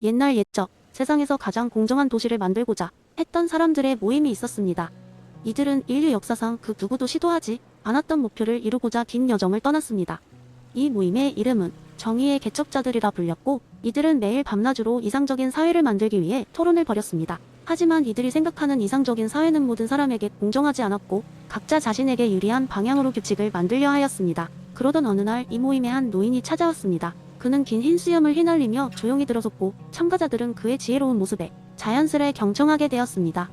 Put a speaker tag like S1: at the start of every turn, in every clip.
S1: 옛날 옛적 세상에서 가장 공정한 도시를 만들고자 했던 사람들의 모임이 있었습니다. 이들은 인류 역사상 그 누구도 시도하지 않았던 목표를 이루고자 긴 여정을 떠났습니다. 이 모임의 이름은 정의의 개척자들이라 불렸고, 이들은 매일 밤낮으로 이상적인 사회를 만들기 위해 토론을 벌였습니다. 하지만 이들이 생각하는 이상적인 사회는 모든 사람에게 공정하지 않았고, 각자 자신에게 유리한 방향으로 규칙을 만들려 하였습니다. 그러던 어느 날 이 모임에 한 노인이 찾아왔습니다. 그는 긴 흰 수염을 휘날리며 조용히 들어섰고, 참가자들은 그의 지혜로운 모습에 자연스레 경청하게 되었습니다.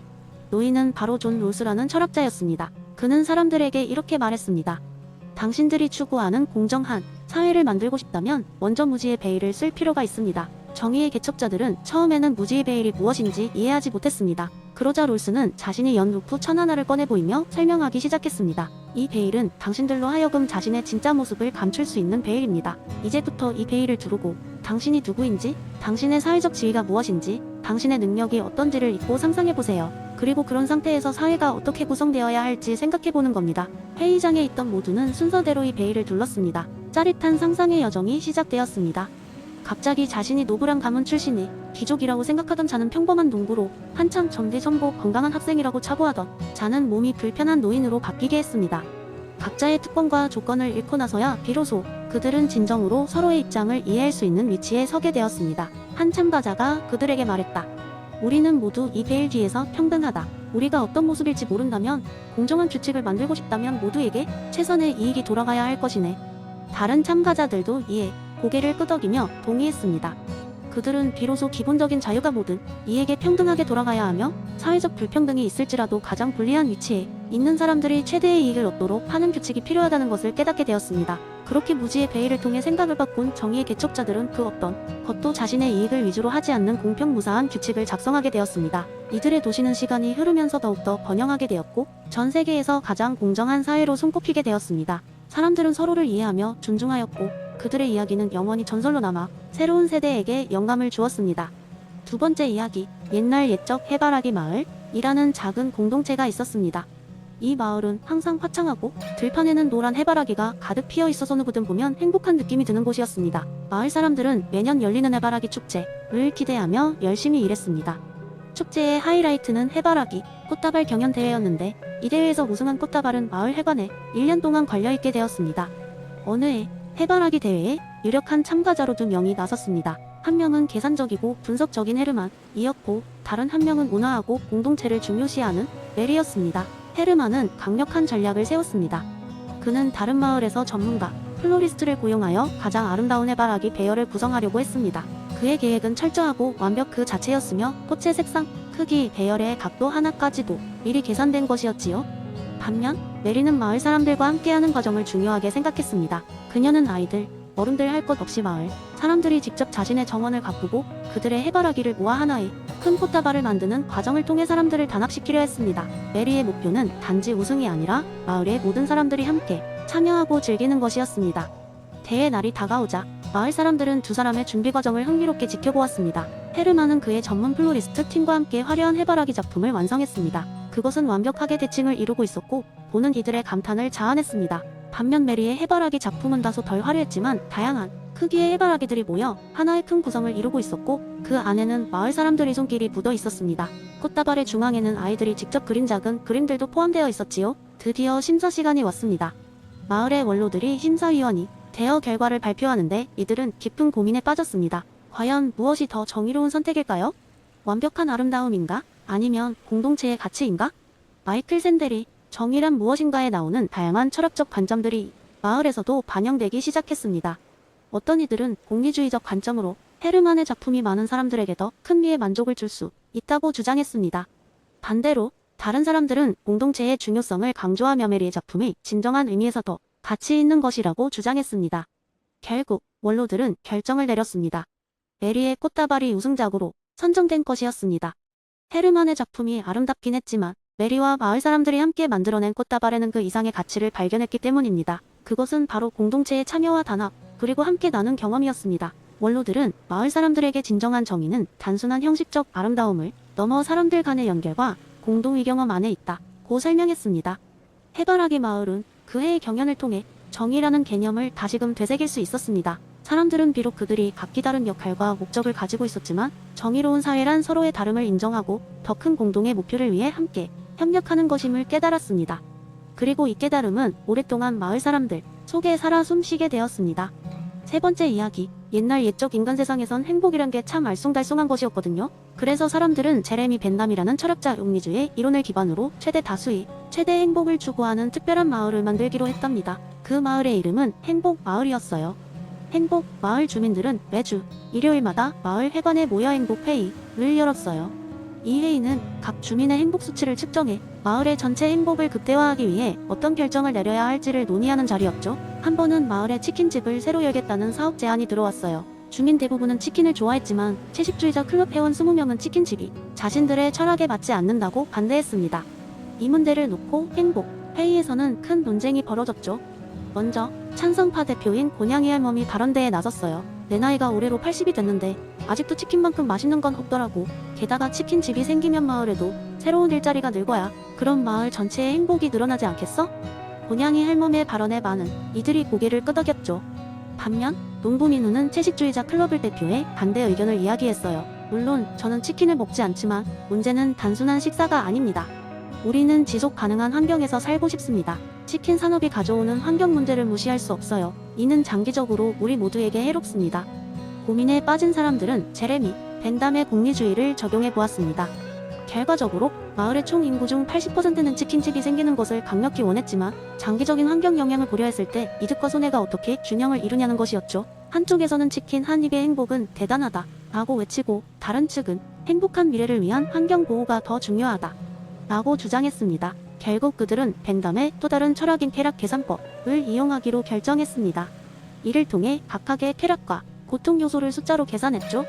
S1: 노인은 바로 존 롤스라는 철학자였습니다. 그는 사람들에게 이렇게 말했습니다. 당신들이 추구하는 공정한 사회를 만들고 싶다면 먼저 무지의 베일을 쓸 필요가 있습니다. 정의의 개척자들은 처음에는 무지의 베일이 무엇인지 이해하지 못했습니다. 그러자 롤스는 자신이 연 루프 천 하나를 꺼내 보이며 설명하기 시작했습니다. 이 베일은 당신들로 하여금 자신의 진짜 모습을 감출 수 있는 베일입니다. 이제부터 이 베일을 두르고 당신이 누구인지, 당신의 사회적 지위가 무엇인지, 당신의 능력이 어떤지를 잊고 상상해보세요. 그리고 그런 상태에서 사회가 어떻게 구성되어야 할지 생각해보는 겁니다. 회의장에 있던 모두는 순서대로 이 베일을 둘렀습니다. 짜릿한 상상의 여정이 시작되었습니다. 갑자기 자신이 노블한 가문 출신이 귀족이라고 생각하던 자는 평범한 농부로, 한참 전대전보 건강한 학생이라고 자부하던 자는 몸이 불편한 노인으로 바뀌게 했습니다. 각자의 특권과 조건을 잃고 나서야 비로소 그들은 진정으로 서로의 입장을 이해할 수 있는 위치에 서게 되었습니다. 한 참가자가 그들에게 말했다. 우리는 모두 이 베일 뒤에서 평등하다. 우리가 어떤 모습일지 모른다면, 공정한 규칙을 만들고 싶다면 모두에게 최선의 이익이 돌아가야 할 것이네. 다른 참가자들도 이에 고개를 끄덕이며 동의했습니다. 그들은 비로소 기본적인 자유가 모든 이에게 평등하게 돌아가야 하며, 사회적 불평등이 있을지라도 가장 불리한 위치에 있는 사람들이 최대의 이익을 얻도록 하는 규칙이 필요하다는 것을 깨닫게 되었습니다. 그렇게 무지의 베일을 통해 생각을 바꾼 정의의 개척자들은 그 어떤 것도 자신의 이익을 위주로 하지 않는 공평무사한 규칙을 작성하게 되었습니다. 이들의 도시는 시간이 흐르면서 더욱더 번영하게 되었고, 전 세계에서 가장 공정한 사회로 손꼽히게 되었습니다. 사람들은 서로를 이해하며 존중하였고, 그들의 이야기는 영원히 전설로 남아 새로운 세대에게 영감을 주었습니다. 두 번째 이야기, 옛날 옛적 해바라기 마을이라는 작은 공동체가 있었습니다. 이 마을은 항상 화창하고 들판에는 노란 해바라기가 가득 피어 있어서 누구든 보면 행복한 느낌이 드는 곳이었습니다. 마을 사람들은 매년 열리는 해바라기 축제를 기대하며 열심히 일했습니다. 축제의 하이라이트는 해바라기 꽃다발 경연 대회였는데, 이 대회에서 우승한 꽃다발은 마을 회관에 1년 동안 걸려있게 되었습니다. 어느 해 해바라기 대회에 유력한 참가자로 2명이 나섰습니다. 한 명은 계산적이고 분석적인 헤르만이었고, 다른 한 명은 온화하고 공동체를 중요시하는 메리였습니다. 헤르만은 강력한 전략을 세웠습니다. 그는 다른 마을에서 전문가 플로리스트를 고용하여 가장 아름다운 해바라기 배열을 구성하려고 했습니다. 그의 계획은 철저하고 완벽 그 자체였으며, 꽃의 색상, 크기, 배열의 각도 하나까지도 미리 계산된 것이었지요. 반면 메리는 마을 사람들과 함께하는 과정을 중요하게 생각했습니다. 그녀는 아이들, 어른들 할 것 없이 마을 사람들이 직접 자신의 정원을 가꾸고 그들의 해바라기를 모아 하나의 큰 꽃다발을 만드는 과정을 통해 사람들을 단합시키려 했습니다. 메리의 목표는 단지 우승이 아니라 마을의 모든 사람들이 함께 참여하고 즐기는 것이었습니다. 대회 날이 다가오자 마을 사람들은 두 사람의 준비 과정을 흥미롭게 지켜보았습니다. 헤르만은 그의 전문 플로리스트 팀과 함께 화려한 해바라기 작품을 완성했습니다. 그것은 완벽하게 대칭을 이루고 있었고, 보는 이들의 감탄을 자아냈습니다. 반면 메리의 해바라기 작품은 다소 덜 화려했지만 다양한 크기의 해바라기들이 모여 하나의 큰 구성을 이루고 있었고, 그 안에는 마을 사람들의 손길이 묻어 있었습니다. 꽃다발의 중앙에는 아이들이 직접 그린 작은 그림들도 포함되어 있었지요. 드디어 심사 시간이 왔습니다. 마을의 원로들이 심사위원이 되어 결과를 발표하는데, 이들은 깊은 고민에 빠졌습니다. 과연 무엇이 더 정의로운 선택일까요? 완벽한 아름다움인가? 아니면 공동체의 가치인가? 마이클 샌델이 정의란 무엇인가에 나오는 다양한 철학적 관점들이 마을에서도 반영되기 시작했습니다. 어떤 이들은 공리주의적 관점으로 헤르만의 작품이 많은 사람들에게 더 큰 미의 만족을 줄 수 있다고 주장했습니다. 반대로 다른 사람들은 공동체의 중요성을 강조하며 메리의 작품이 진정한 의미에서 더 가치 있는 것이라고 주장했습니다. 결국 원로들은 결정을 내렸습니다. 메리의 꽃다발이 우승작으로 선정된 것이었습니다. 헤르만의 작품이 아름답긴 했지만 메리와 마을 사람들이 함께 만들어낸 꽃다발에는 그 이상의 가치를 발견했기 때문입니다. 그것은 바로 공동체의 참여와 단합, 그리고 함께 나눈 경험이었습니다. 원로들은 마을 사람들에게 진정한 정의는 단순한 형식적 아름다움을 넘어 사람들 간의 연결과 공동의 경험 안에 있다고 설명했습니다. 해바라기 마을은 그 해의 경연을 통해 정의라는 개념을 다시금 되새길 수 있었습니다. 사람들은 비록 그들이 각기 다른 역할과 목적을 가지고 있었지만 정의로운 사회란 서로의 다름을 인정하고 더 큰 공동의 목표를 위해 함께 협력하는 것임을 깨달았습니다. 그리고 이 깨달음은 오랫동안 마을 사람들 속에 살아 숨쉬게 되었습니다. 세 번째 이야기. 옛날 옛적 인간 세상에선 행복이란 게 참 알쏭달쏭한 것이었거든요. 그래서 사람들은 제레미 벤담이라는 철학자 용리주의 이론을 기반으로 최대 다수의 최대 행복을 추구하는 특별한 마을을 만들기로 했답니다. 그 마을의 이름은 행복 마을이었어요. 행복 마을 주민들은 매주 일요일마다 마을 회관에 모여 행복 회의를 열었어요. 이 회의는 각 주민의 행복 수치를 측정해 마을의 전체 행복을 극대화하기 위해 어떤 결정을 내려야 할지를 논의하는 자리였죠. 한 번은 마을에 치킨집을 새로 열겠다는 사업 제안이 들어왔어요. 주민 대부분은 치킨을 좋아했지만 채식주의자 클럽 회원 20명은 치킨집이 자신들의 철학에 맞지 않는다고 반대했습니다. 이 문제를 놓고 행복 회의에서는 큰 논쟁이 벌어졌죠. 먼저 찬성파 대표인 곤양이 할멈이 발언대에 나섰어요. 내 나이가 올해로 80이 됐는데 아직도 치킨만큼 맛있는 건 없더라고. 게다가 치킨집이 생기면 마을에도 새로운 일자리가 늘거야. 그럼 마을 전체의 행복이 늘어나지 않겠어? 곤양이 할멈의 발언에 많은 이들이 고개를 끄덕였죠. 반면 농부민우는 채식주의자 클럽을 대표해 반대 의견을 이야기했어요. 물론 저는 치킨을 먹지 않지만 문제는 단순한 식사가 아닙니다. 우리는 지속 가능한 환경에서 살고 싶습니다. 치킨 산업이 가져오는 환경 문제를 무시할 수 없어요. 이는 장기적으로 우리 모두에게 해롭습니다. 고민에 빠진 사람들은 제레미 벤담의 공리주의를 적용해 보았습니다. 결과적으로 마을의 총 인구 중 80%는 치킨집이 생기는 것을 강력히 원했지만 장기적인 환경 영향을 고려했을 때 이득과 손해가 어떻게 균형을 이루냐는 것이었죠. 한쪽에서는 치킨 한 입의 행복은 대단하다 라고 외치고 다른 측은 행복한 미래를 위한 환경 보호가 더 중요하다 라고 주장했습니다. 결국 그들은 벤담의 또 다른 철학인 쾌락 계산법을 이용하기로 결정했습니다. 이를 통해 각각의 쾌락과 고통 요소를 숫자로 계산했죠.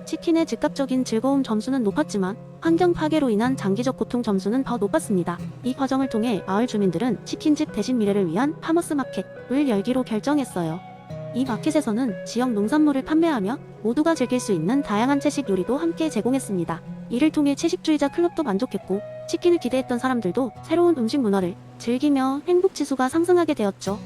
S1: 치킨의 즉각적인 즐거움 점수는 높았지만 환경 파괴로 인한 장기적 고통 점수는 더 높았습니다. 이 과정을 통해 마을 주민들은 치킨집 대신 미래를 위한 파머스 마켓을 열기로 결정했어요. 이 마켓에서는 지역 농산물을 판매하며 모두가 즐길 수 있는 다양한 채식 요리도 함께 제공했습니다. 이를 통해 채식주의자 클럽도 만족했고 치킨을 기대했던 사람들도 새로운 음식 문화를 즐기며 행복지수가 상승하게 되었죠.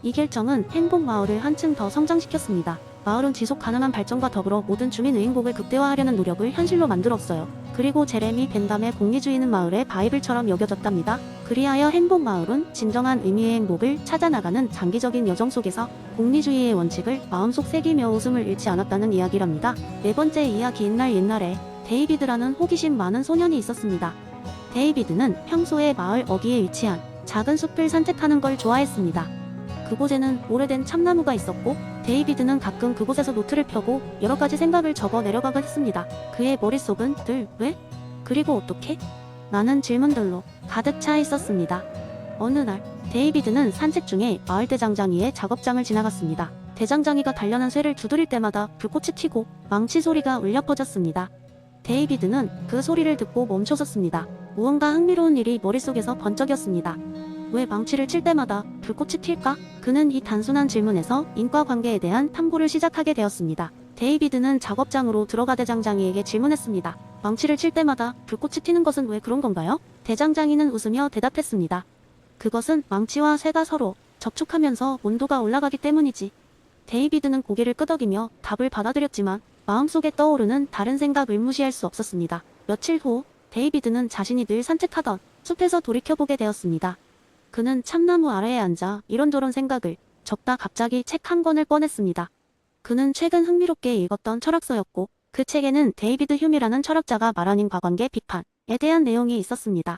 S1: 이 결정은 행복마을을 한층 더 성장시켰습니다. 마을은 지속 가능한 발전과 더불어 모든 주민의 행복을 극대화하려는 노력을 현실로 만들었어요. 그리고 제레미 벤담의 공리주의는 마을의 바이블처럼 여겨졌답니다. 그리하여 행복마을은 진정한 의미의 행복을 찾아나가는 장기적인 여정 속에서 공리주의의 원칙을 마음속 새기며 웃음을 잃지 않았다는 이야기랍니다. 네 번째 이야기. 옛날에 데이비드라는 호기심 많은 소년이 있었습니다. 데이비드는 평소에 마을 어귀에 위치한 작은 숲을 산책하는 걸 좋아했습니다. 그곳에는 오래된 참나무가 있었고 데이비드는 가끔 그곳에서 노트를 펴고 여러 가지 생각을 적어 내려가곤 했습니다. 그의 머릿속은 늘 왜? 그리고 어떻게? 라는 질문들로 가득 차 있었습니다. 어느 날 데이비드는 산책 중에 마을 대장장이의 작업장을 지나갔습니다. 대장장이가 단련한 쇠를 두드릴 때마다 불꽃이 튀고 망치 소리가 울려 퍼졌습니다. 데이비드는 그 소리를 듣고 멈춰섰습니다. 무언가 흥미로운 일이 머릿속에서 번쩍였습니다. 왜 망치를 칠 때마다 불꽃이 튈까? 그는 이 단순한 질문에서 인과관계에 대한 탐구를 시작하게 되었습니다. 데이비드는 작업장으로 들어가 대장장이에게 질문했습니다. 망치를 칠 때마다 불꽃이 튀는 것은 왜 그런 건가요? 대장장이는 웃으며 대답했습니다. 그것은 망치와 쇠가 서로 접촉하면서 온도가 올라가기 때문이지. 데이비드는 고개를 끄덕이며 답을 받아들였지만 마음속에 떠오르는 다른 생각을 무시할 수 없었습니다. 며칠 후 데이비드는 자신이 늘 산책하던 숲에서 돌이켜보게 되었습니다. 그는 참나무 아래에 앉아 이런저런 생각을 적다 갑자기 책 한 권을 꺼냈습니다. 그는 최근 흥미롭게 읽었던 철학서였고 그 책에는 데이비드 휴미라는 철학자가 말한 인과관계 비판에 대한 내용이 있었습니다.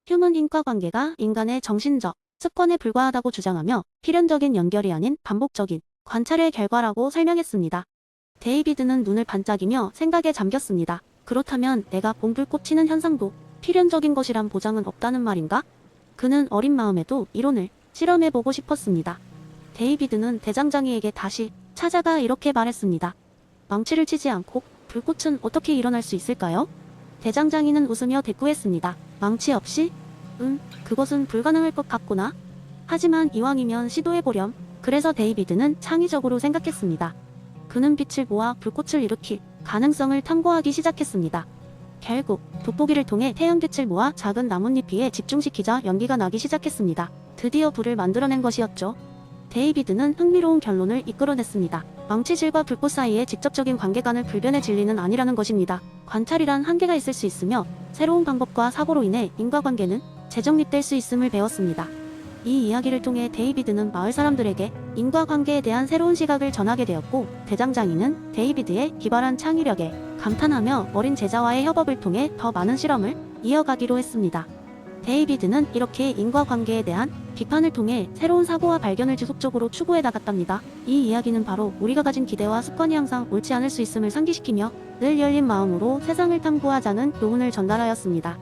S1: 휴문 인과관계가 인간의 정신적 습관에 불과하다고 주장하며 필연적인 연결이 아닌 반복적인 관찰의 결과라고 설명했습니다. 데이비드는 눈을 반짝이며 생각에 잠겼습니다. 그렇다면 내가 본 불꽃 튀는 현상도 필연적인 것이란 보장은 없다는 말인가? 그는 어린 마음에도 이론을 실험해보고 싶었습니다. 데이비드는 대장장이에게 다시 찾아가 이렇게 말했습니다. 망치를 치지 않고 불꽃은 어떻게 일어날 수 있을까요? 대장장이는 웃으며 대꾸했습니다. 망치 없이? 그것은 불가능할 것 같구나. 하지만 이왕이면 시도해보렴. 그래서 데이비드는 창의적으로 생각했습니다. 그는 빛을 모아 불꽃을 일으킬 가능성을 탐구하기 시작했습니다. 결국 돋보기를 통해 태양빛을 모아 작은 나뭇잎 위에 집중시키자 연기가 나기 시작했습니다. 드디어 불을 만들어낸 것이었죠. 데이비드는 흥미로운 결론을 이끌어냈습니다. 망치질과 불꽃 사이의 직접적인 관계관을 불변의 진리는 아니라는 것입니다. 관찰이란 한계가 있을 수 있으며 새로운 방법과 사고로 인해 인과관계는 재정립될 수 있음을 배웠습니다. 이 이야기를 통해 데이비드는 마을 사람들에게 인과관계에 대한 새로운 시각을 전하게 되었고, 대장장이는 데이비드의 기발한 창의력에 감탄하며 어린 제자와의 협업을 통해 더 많은 실험을 이어가기로 했습니다. 데이비드는 이렇게 인과관계에 대한 비판을 통해 새로운 사고와 발견을 지속적으로 추구해 나갔답니다. 이 이야기는 바로 우리가 가진 기대와 습관이 항상 옳지 않을 수 있음을 상기시키며 늘 열린 마음으로 세상을 탐구하자는 교훈을 전달하였습니다.